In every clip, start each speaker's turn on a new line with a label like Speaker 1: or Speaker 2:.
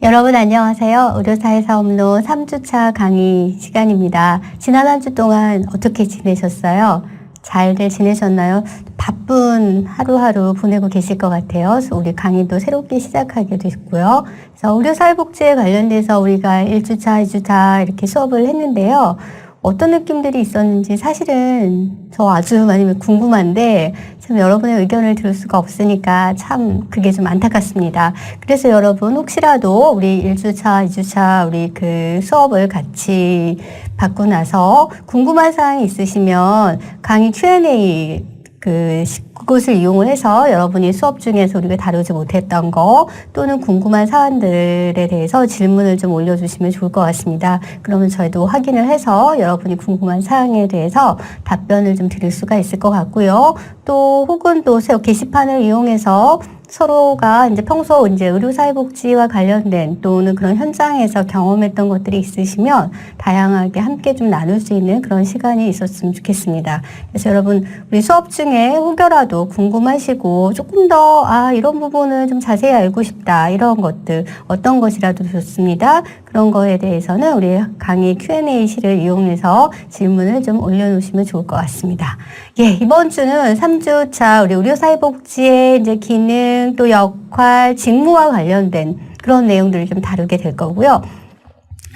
Speaker 1: 여러분 안녕하세요. 의료사회사 업로 3주차 강의 시간입니다. 지난 한 주 동안 어떻게 지내셨어요? 잘들 지내셨나요? 바쁜 하루하루 보내고 계실 것 같아요. 그래서 우리 강의도 새롭게 시작하게 됐고요. 그래서 의료사회복지에 관련돼서 우리가 1주차, 2주차 이렇게 수업을 했는데요. 어떤 느낌들이 있었는지 사실은 저 아주 많이 궁금한데 참 여러분의 의견을 들을 수가 없으니까 참 그게 좀 안타깝습니다. 그래서 여러분 혹시라도 우리 1주차, 2주차 우리 그 수업을 같이 받고 나서 궁금한 사항이 있으시면 강의 Q&A 그곳을 이용을 해서 여러분이 수업 중에서 우리가 다루지 못했던 거 또는 궁금한 사안들에 대해서 질문을 좀 올려주시면 좋을 것 같습니다. 그러면 저희도 확인을 해서 여러분이 궁금한 사항에 대해서 답변을 좀 드릴 수가 있을 것 같고요. 또 혹은 또 게시판을 이용해서 서로가 이제 평소 이제 의료사회복지와 관련된 또는 그런 현장에서 경험했던 것들이 있으시면 다양하게 함께 좀 나눌 수 있는 그런 시간이 있었으면 좋겠습니다. 그래서 여러분 우리 수업 중에 혹여라도 궁금하시고 조금 더 이런 부분을 좀 자세히 알고 싶다 이런 것들 어떤 것이라도 좋습니다. 그런 거에 대해서는 우리 강의 Q&A실을 이용해서 질문을 좀 올려놓으시면 좋을 것 같습니다. 예, 이번 주는 3주차 우리 의료사회복지의 이제 기능 또 역할, 직무와 관련된 그런 내용들을 좀 다루게 될 거고요.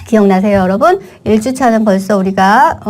Speaker 1: 기억나세요, 여러분? 1주차는 벌써 우리가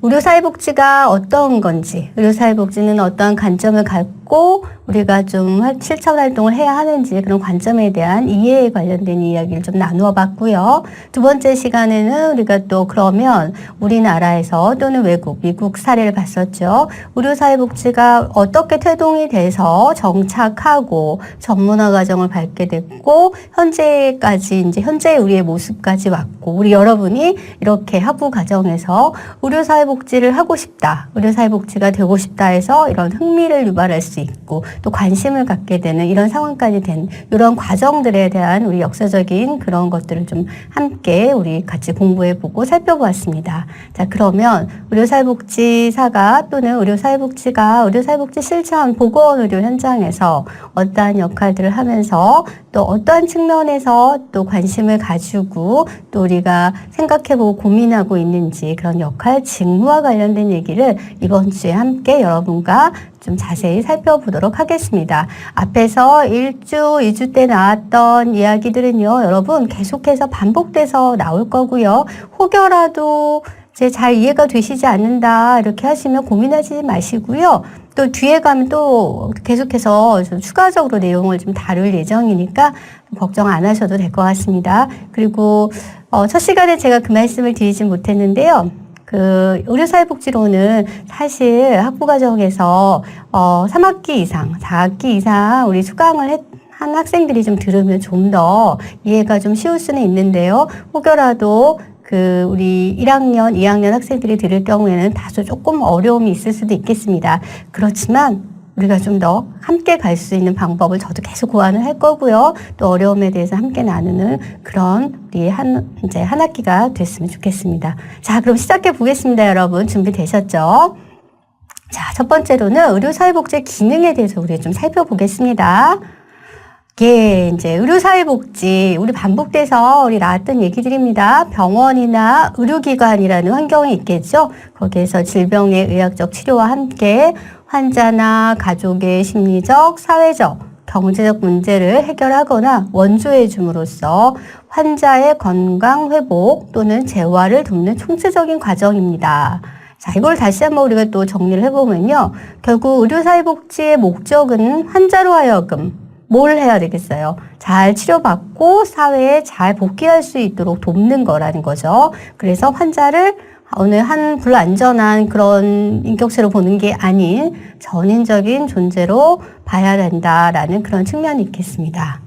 Speaker 1: 의료사회복지가 어떤 건지, 의료사회복지는 어떤 관점을 갖고 우리가 좀 실천 활동을 해야 하는지 그런 관점에 대한 이해에 관련된 이야기를 좀 나누어 봤고요. 두 번째 시간에는 우리가 또 그러면 우리나라에서 또는 외국, 미국 사례를 봤었죠. 의료사회복지가 어떻게 태동이 돼서 정착하고 전문화 과정을 밟게 됐고 현재까지 이제 현재의 우리의 모습까지 왔고 우리 여러분이 이렇게 학부 과정에서 의료사회복지를 하고 싶다, 의료사회복지가 되고 싶다 해서 이런 흥미를 유발할 수 있고 또 관심을 갖게 되는 이런 상황까지 된 이런 과정들에 대한 우리 역사적인 그런 것들을 좀 함께 우리 같이 공부해보고 살펴보았습니다. 자, 그러면 의료사회복지사가 또는 의료사회복지가 의료사회복지 실천 보건의료 현장에서 어떠한 역할들을 하면서 또 어떠한 측면에서 또 관심을 가지고 또 우리가 생각해보고 고민하고 있는지 그런 역할, 직무와 관련된 얘기를 이번 주에 함께 여러분과 좀 자세히 살펴보도록 하겠습니다. 앞에서 1주, 2주 때 나왔던 이야기들은요, 여러분 계속해서 반복돼서 나올 거고요. 혹여라도 잘 이해가 되시지 않는다 이렇게 하시면 고민하지 마시고요. 또 뒤에 가면 또 계속해서 좀 추가적으로 내용을 좀 다룰 예정이니까 걱정 안 하셔도 될 것 같습니다. 그리고 첫 시간에 제가 그 말씀을 드리진 못했는데요. 의료사회복지로는 사실 학부과정에서 3학기 이상, 4학기 이상 우리 수강을 한 학생들이 좀 들으면 좀 더 이해가 좀 쉬울 수는 있는데요. 혹여라도 우리 1학년, 2학년 학생들이 들을 경우에는 다소 조금 어려움이 있을 수도 있겠습니다. 그렇지만 우리가 좀 더 함께 갈 수 있는 방법을 저도 계속 고안을 할 거고요. 또 어려움에 대해서 함께 나누는 그런 우리 이제 한 학기가 됐으면 좋겠습니다. 자, 그럼 시작해 보겠습니다, 여러분. 준비되셨죠? 자, 첫 번째로는 의료사회복지의 기능에 대해서 우리 좀 살펴보겠습니다. 예, 이제 의료사회복지, 우리 반복돼서 우리 나왔던 얘기들입니다. 병원이나 의료기관이라는 환경이 있겠죠. 거기에서 질병의 의학적 치료와 함께 환자나 가족의 심리적, 사회적, 경제적 문제를 해결하거나 원조해 줌으로써 환자의 건강 회복 또는 재활을 돕는 총체적인 과정입니다. 자, 이걸 다시 한번 우리가 또 정리를 해보면요. 결국 의료사회복지의 목적은 환자로 하여금 뭘 해야 되겠어요? 잘 치료받고 사회에 잘 복귀할 수 있도록 돕는 거라는 거죠. 그래서 환자를 어느 불안전한 그런 인격체로 보는 게 아닌 전인적인 존재로 봐야 된다라는 그런 측면이 있겠습니다.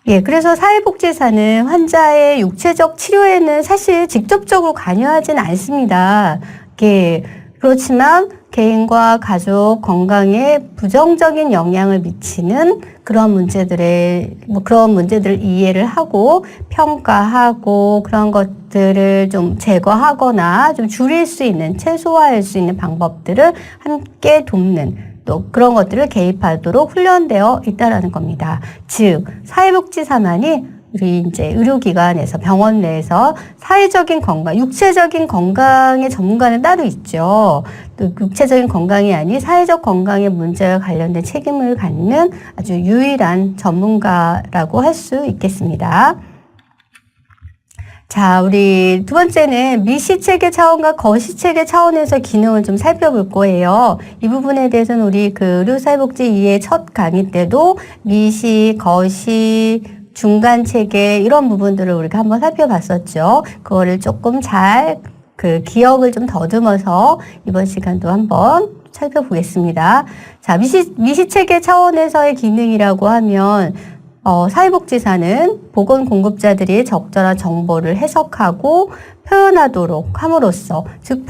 Speaker 1: 예, 그래서 사회복지사는 환자의 육체적 치료에는 사실 직접적으로 관여하진 않습니다. 예, 그렇지만 개인과 가족 건강에 부정적인 영향을 미치는 그런 문제들을 이해를 하고 평가하고 그런 것들을 좀 제거하거나 좀 줄일 수 있는, 최소화할 수 있는 방법들을 함께 돕는 또 그런 것들을 개입하도록 훈련되어 있다라는 겁니다. 즉, 사회복지사만이 우리 이제 의료기관에서 병원 내에서 사회적인 건강, 육체적인 건강의 전문가는 따로 있죠. 또 육체적인 건강이 아닌 사회적 건강의 문제와 관련된 책임을 갖는 아주 유일한 전문가라고 할 수 있겠습니다. 자, 우리 두 번째는 미시체계 차원과 거시체계 차원에서 기능을 좀 살펴볼 거예요. 이 부분에 대해서는 우리 그 의료사회복지 2의 첫 강의 때도 미시, 거시, 중간 체계 이런 부분들을 우리가 한번 살펴봤었죠. 그거를 조금 잘 그 기억을 좀 더듬어서 이번 시간도 한번 살펴보겠습니다. 자, 미시체계 차원에서의 기능이라고 하면 사회복지사는 보건공급자들이 적절한 정보를 해석하고 표현하도록 함으로써, 즉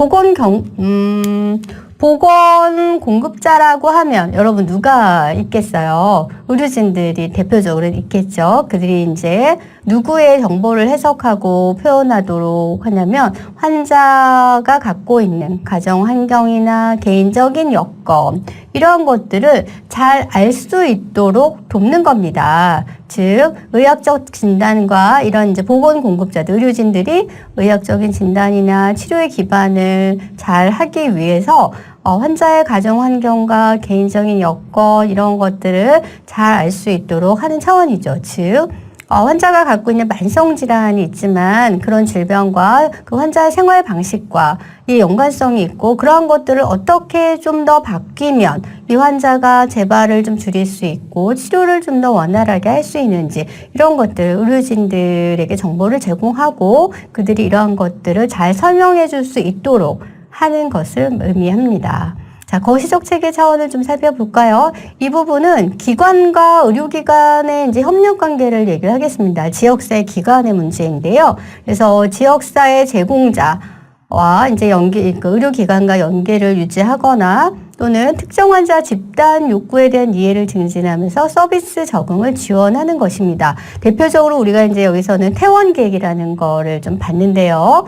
Speaker 1: 보건공급자라고 하면 여러분 누가 있겠어요? 의료진들이 대표적으로 있겠죠. 그들이 이제 누구의 정보를 해석하고 표현하도록 하냐면 환자가 갖고 있는 가정 환경이나 개인적인 여건 이런 것들을 잘 알 수 있도록 돕는 겁니다. 즉 의학적 진단과 이런 이제 보건공급자들, 의료진들이 의학적인 진단이나 치료의 기반을 잘 하기 위해서 환자의 가정 환경과 개인적인 여건 이런 것들을 잘 알 수 있도록 하는 차원이죠. 즉 환자가 갖고 있는 만성 질환이 있지만 그런 질병과 그 환자의 생활 방식과 이 연관성이 있고 그러한 것들을 어떻게 좀 더 바뀌면 이 환자가 재발을 좀 줄일 수 있고 치료를 좀 더 원활하게 할 수 있는지 이런 것들 의료진들에게 정보를 제공하고 그들이 이러한 것들을 잘 설명해 줄 수 있도록 하는 것을 의미합니다. 자, 거시적 체계 차원을 좀 살펴볼까요? 이 부분은 기관과 의료기관의 이제 협력 관계를 얘기를 하겠습니다. 지역사회 기관의 문제인데요. 그래서 지역사회 제공자와 이제 의료기관과 연계를 유지하거나 또는 특정 환자 집단 욕구에 대한 이해를 증진하면서 서비스 적응을 지원하는 것입니다. 대표적으로 우리가 이제 여기서는 퇴원 계획이라는 거를 좀 봤는데요.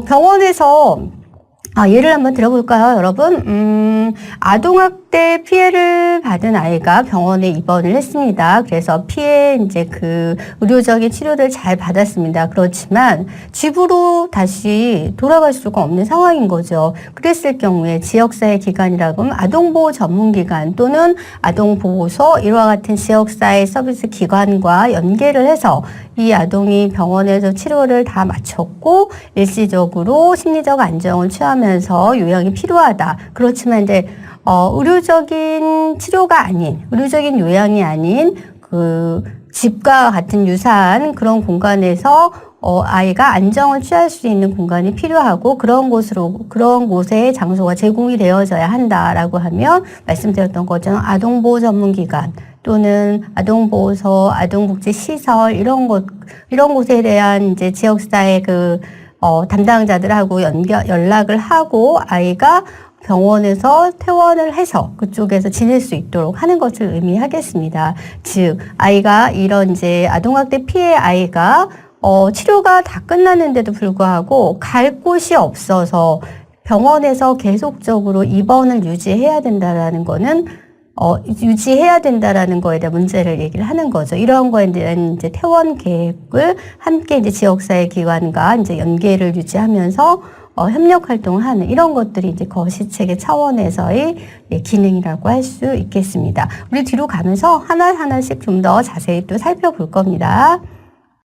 Speaker 1: 병원에서 예를 한번 들어볼까요, 여러분? 아동학대 피해를 받은 아이가 병원에 입원을 했습니다. 그래서 이제 그 의료적인 치료를 잘 받았습니다. 그렇지만 집으로 다시 돌아갈 수가 없는 상황인 거죠. 그랬을 경우에 지역사회 기관이라고 하면 아동보호 전문기관 또는 아동보호소 이와 같은 지역사회 서비스 기관과 연계를 해서 이 아동이 병원에서 치료를 다 마쳤고 일시적으로 심리적 안정을 취하면서 요양이 필요하다. 그렇지만 이제 의료적인 치료가 아닌, 의료적인 요양이 아닌 그 집과 같은 유사한 그런 공간에서 아이가 안정을 취할 수 있는 공간이 필요하고 그런 곳에 장소가 제공이 되어져야 한다라고 하면 말씀드렸던 것처럼 아동보호 전문기관 또는 아동보호소, 아동복지시설 이런 곳에 대한 이제 지역사회 담당자들하고 연락을 하고 아이가 병원에서 퇴원을 해서 그쪽에서 지낼 수 있도록 하는 것을 의미하겠습니다. 즉, 아이가 이런 이제 아동학대 피해 아이가 치료가 다 끝났는데도 불구하고 갈 곳이 없어서 병원에서 계속적으로 입원을 유지해야 된다는 거에 대한 문제를 얘기를 하는 거죠. 이런 거에 대한 이제 퇴원 계획을 함께 이제 지역사회 기관과 이제 연계를 유지하면서 협력 활동을 하는 이런 것들이 이제 거시체계 차원에서의 기능이라고 할 수 있겠습니다. 우리 뒤로 가면서 하나하나씩 좀 더 자세히 또 살펴볼 겁니다.